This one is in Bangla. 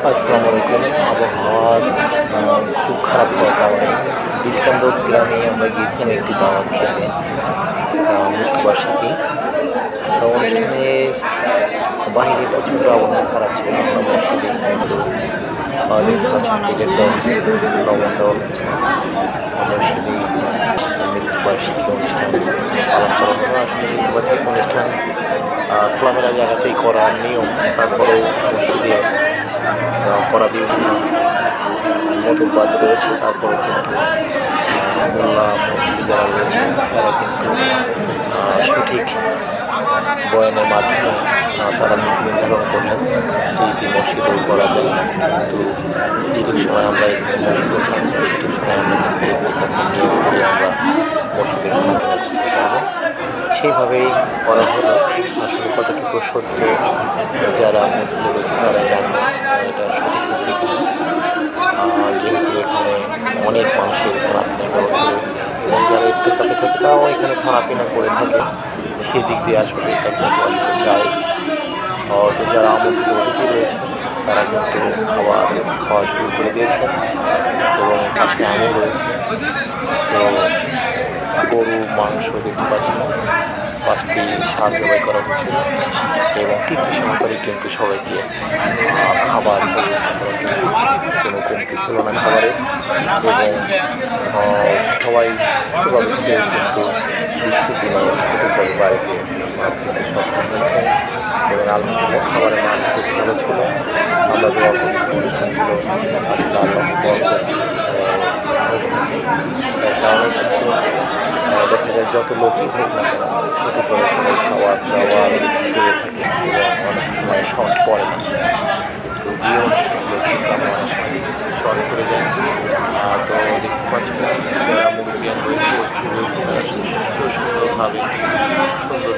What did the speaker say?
আসসালামু আলাইকুম। আবহাওয়া খুব খারাপ হওয়ার কারণে বীরচন্দ্র গ্রামে আমরা গিয়েছিলাম একটি দাওয়াত খেতে, মৃত্যুবার্ষিকী। তো অনুষ্ঠানে বাহিরে প্রচণ্ড আবহাওয়া খারাপ ছিল। আমরা মসজিদে কিন্তু দেখতে পাচ্ছি টিকিট দেওয়া হচ্ছে, লবণ দেওয়া হচ্ছে। মসজিদেই মৃত্যুবার্ষিকী অনুষ্ঠান পালন করা হলো। আসলে মৃত্যুবার্ষিকী অনুষ্ঠান খোলামেলা জায়গাতেই করার নিয়ম, তারপরেও মসজিদে করা বিভিন্ন মতবাদ রয়েছে। তারপরে কিন্তু মোল্লা মুসল্লি যারা রয়েছে তারা কিন্তু সঠিক বয়ানের মাধ্যমে তারা নীতি নির্ধারণ করলেন যে এটি মসজিদেও করা যায়, কিন্তু যেটুক সময় আমরা এখানে মসজিদে থাকবো সেটুক সময় আমরা কিন্তু ইত্তেকাফের নিয়ত করে আমরা মসজিদে খানাপিনা করতে পারবো। সেইভাবেই করা হলো। আসলে কতটুকু সত্য যারা মুসলিম রয়েছে তারা জানবে এটা সঠিক হচ্ছে কিনা। যেহেতু এখানে অনেক মানুষের খানাপিনার ব্যবস্থা রয়েছে এবং যারা ইত্তেকাফে থাকে তারাও এখানে খানাপিনা করে থাকে, সেদিক দিয়ে আসলে এটা কিন্তু আসলে জায়েজ। তো যারা আমন্ত্রিত অতিথি রয়েছে তারা কিন্তু খাওয়া শুরু করে দিয়েছেন এবং পাশে আমও রয়েছে। তো গরু মাংস দেখতে পাচ্ছি, 5টি শাক জবাই করা হয়েছিল এবং 3টি সহকারী কিন্তু সবাইকে খাবার কোনো কমতি ছিল না খাবারের, এবং সবাই সুস্থভাবে খেয়ে কিন্তু বৃষ্টির দিনেও সঠিকভাবে বাড়িতে ফিরতে সক্ষম হয়েছে এবং আলহামদুলিল্লাহ খাবারের মান খুব ভালো ছিল। আমরা দোয়া করি অনুষ্ঠানগুলো আসলে আল্লাহ বরকত তার কারণে কিন্তু দেখা যায় যত লোকই হোক না কেন সঠিকভাবে সবাই খাওয়ার দাওয়ার পেয়ে থাকে এবং অনেক সময় শর্ট পড়ে না। কিন্তু বিয়ে অনুষ্ঠানগুলোতে কিন্তু আমরা অনেক সময় দেখেছি শর্ট পড়ে যায়। তো দেখতে পাচ্ছি যারা মুরব্বিয়ান রয়েছে অতিথি রয়েছে তারা সুন্দরভাবে সুন্দর